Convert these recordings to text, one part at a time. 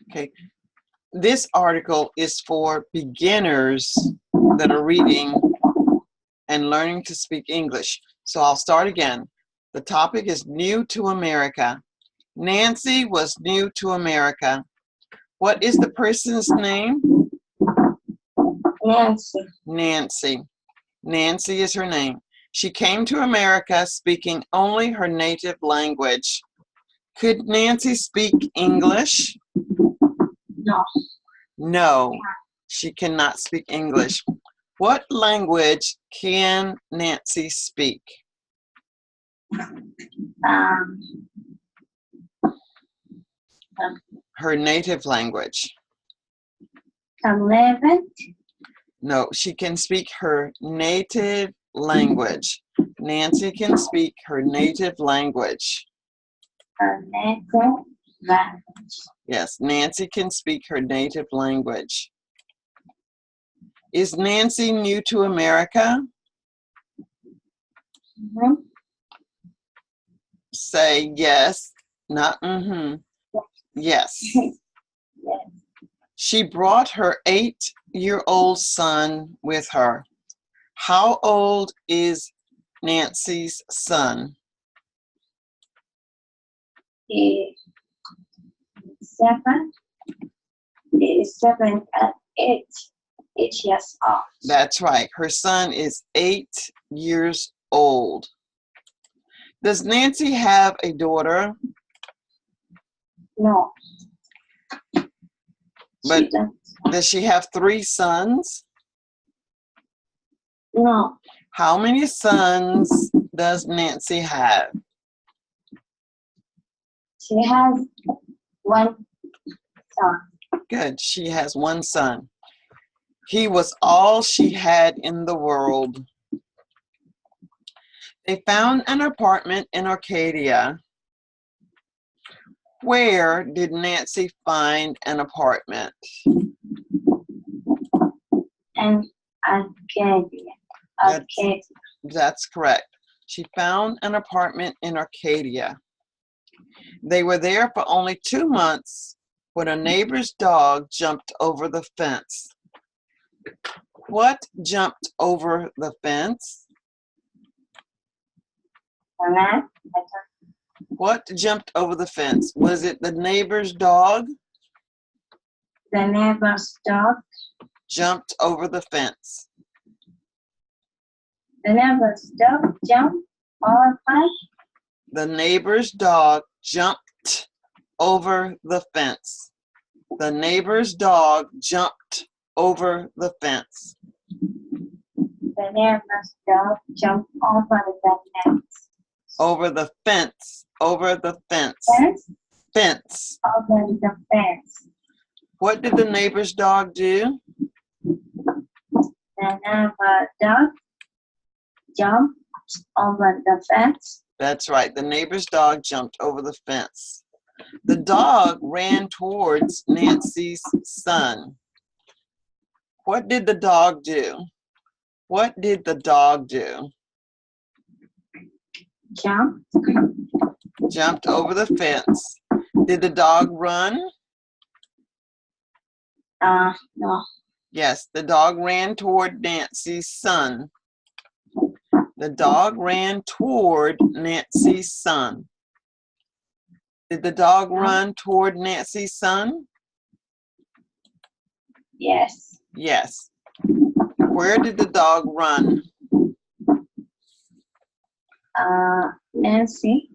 Okay, this article is for beginners that are reading and learning to speak English. So I'll start again. The topic is new to America. Nancy was new to America. What is the person's name? Nancy. Nancy. Nancy is her name. She came to America speaking only her native language. Could Nancy speak English? No. No, she cannot speak English. What language can Nancy speak? Her native language. 11. No, she can speak her native language. Nancy can speak her native language. Her native language. Yes, Nancy can speak her native language. Is Nancy new to America? Mm-hmm. Say yes, not mm-hmm. Yes. Yes. She brought her 8-year-old son with her. How old is Nancy's son? He is 7 and 8 years old. That's right. Her son is 8 years old. Does Nancy have a daughter? No. But She doesn't. does she have 3 sons? No. How many sons does Nancy have? She has 1 son. Good. She has 1 son. He was all she had in the world. They found an apartment in Arcadia. Where did Nancy find an apartment? And Arcadia. That's correct. She found an apartment in Arcadia. They were there for only 2 months when a neighbor's dog jumped over the fence. What jumped over the fence? What jumped over the fence? Was it the neighbor's dog? The neighbor's dog Jumped over the fence. The neighbor's dog jumped over the fence. The neighbor's dog jumped over the fence. The neighbor's dog jumped over the fence. The neighbor's dog jumped over the fence. Over the fence. Over the fence. Fence? Fence. Over the fence. What did the neighbor's dog do? The neighbor's dog jumped over the fence. That's right. The neighbor's dog jumped over the fence. The dog ran towards Nancy's son. What did the dog do? What did the dog do? Jumped over the fence. Did the dog run? No. Yes, the dog ran toward Nancy's son. The dog ran toward Nancy's son. Did the dog run toward Nancy's son? Yes. Yes. Where did the dog run? Nancy.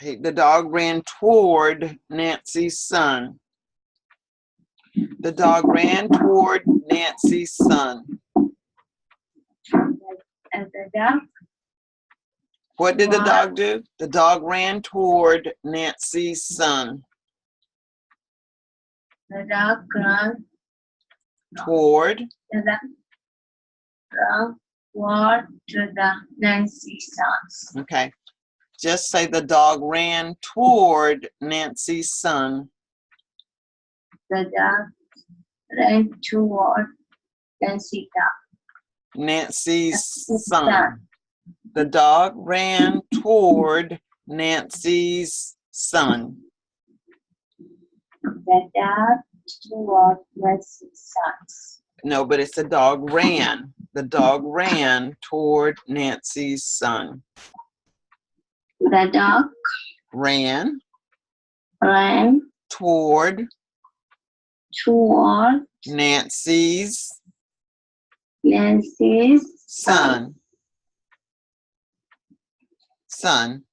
The dog ran toward Nancy's son. The dog ran toward Nancy's son. And the dog. What did the dog do? The dog ran toward Nancy's son. The dog ran Toward. The dog ran toward to the Nancy's son. Okay. Just say the dog ran toward Nancy's son. The dog ran toward Nancy's son. Nancy's son. The dog ran toward Nancy's son. The dog toward Nancy's son. No, but it's the dog ran. The dog ran toward Nancy's son. The dog Ran ran toward toward Nancy's Nancy's son. Son.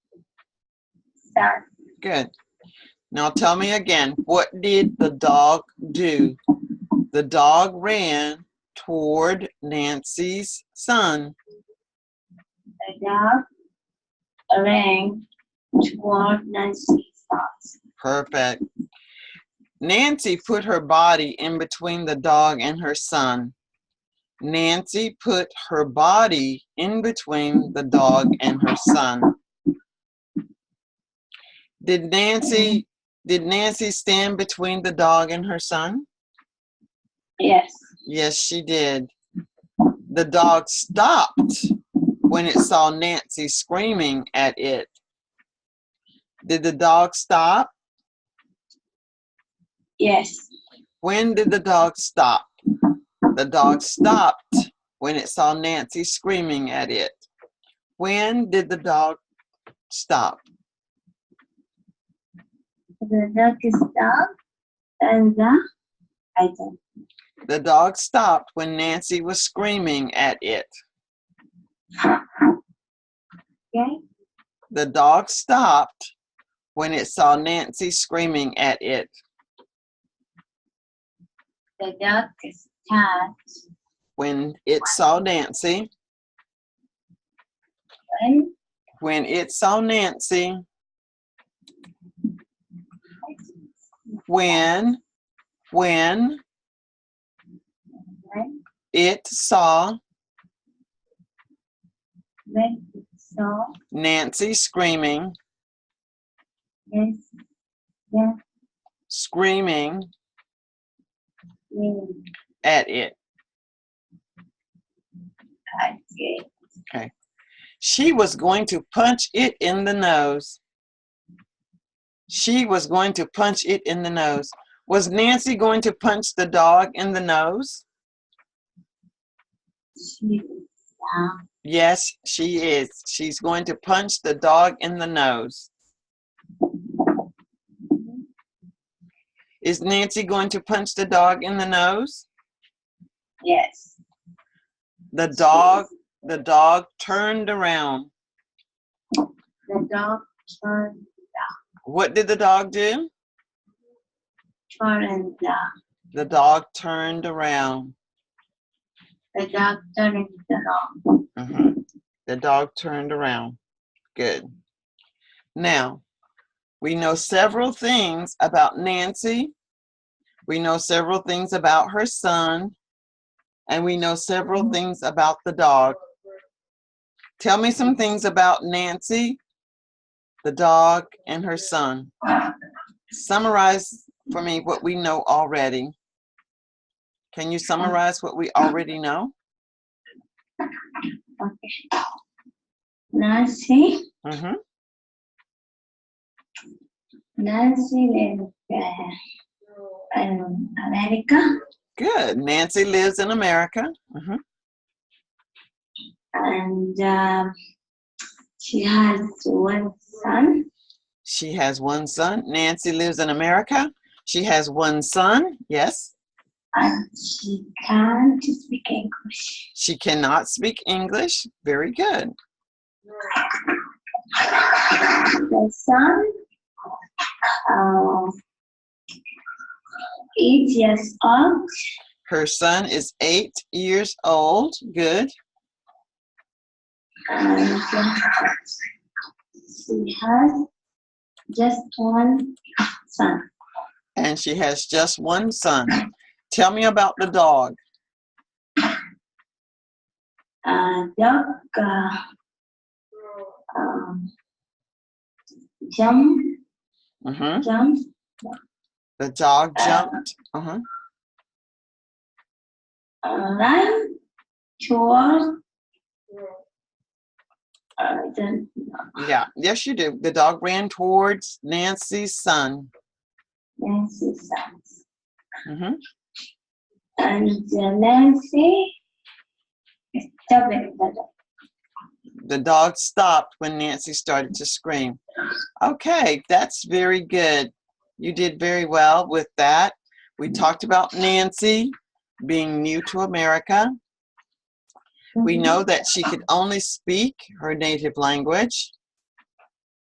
son. Good. Now tell me again, what did the dog do? The dog ran toward Nancy's son. The dog ran toward Nancy's son. Perfect. Nancy put her body in between the dog and her son. Nancy put her body in between the dog and her son. Did Nancy stand between the dog and her son? Yes. Yes, she did. The dog stopped when it saw Nancy screaming at it. Did the dog stop? Yes. When did the dog stop? The dog stopped when it saw Nancy screaming at it. When did the dog stop? The dog stopped and The dog stopped when Nancy was screaming at it. Okay. The dog stopped when it saw Nancy screaming at it. The dog stopped When it saw Nancy. When it saw Nancy. When it saw Nancy screaming. Screaming at it. Okay. She was going to punch it in the nose. She was going to punch it in the nose. Was Nancy going to punch the dog in the nose? Yes, she is. She's going to punch the dog in the nose. Is Nancy going to punch the dog in the nose? Yes. The dog turned around. The dog turned. What did the dog do? Turned. The dog turned around. The dog turned around. The dog turned around. Good. Now, we know several things about Nancy. We know several things about her son. And we know several things about the dog. Tell me some things about Nancy, the dog, and her son. Summarize for me what we know already. Can you summarize what we already know? Okay. Nancy. Nancy lives in America. Good. Nancy lives in America. And she has one son. She has one son. Nancy lives in America. She has one son. Yes. And she can't speak English. She cannot speak English. Very good. The son 8 years old. Her son is 8 years old. Good. And she has just one son. And she has just one son. Tell me about the dog. Dog jumped. Jumped. The dog jumped. Ran toward. Yeah, yes you do. The dog ran towards Nancy's son. Nancy's son. Mm-hmm. And Nancy stopped the dog. The dog stopped when Nancy started to scream. Okay, that's very good. You did very well with that. We talked about Nancy being new to America. We know that she could only speak her native language.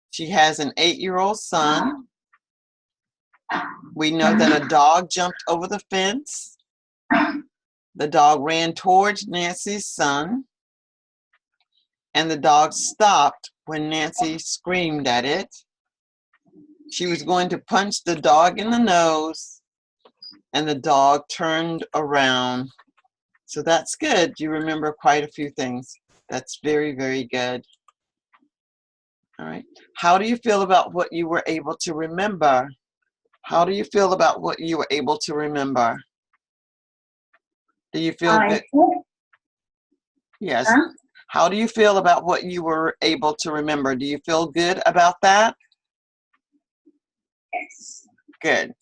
She has an 8-year-old son. We know that a dog jumped over the fence. The dog ran towards Nancy's son. And the dog stopped when Nancy screamed at it. She was going to punch the dog in the nose, and the dog turned around. So that's good. You remember quite a few things. That's very, very good. All right. How do you feel about what you were able to remember? How do you feel about what you were able to remember? Do you feel good? Yes. Huh? How do you feel about what you were able to remember? Do you feel good about that? Yes. Good.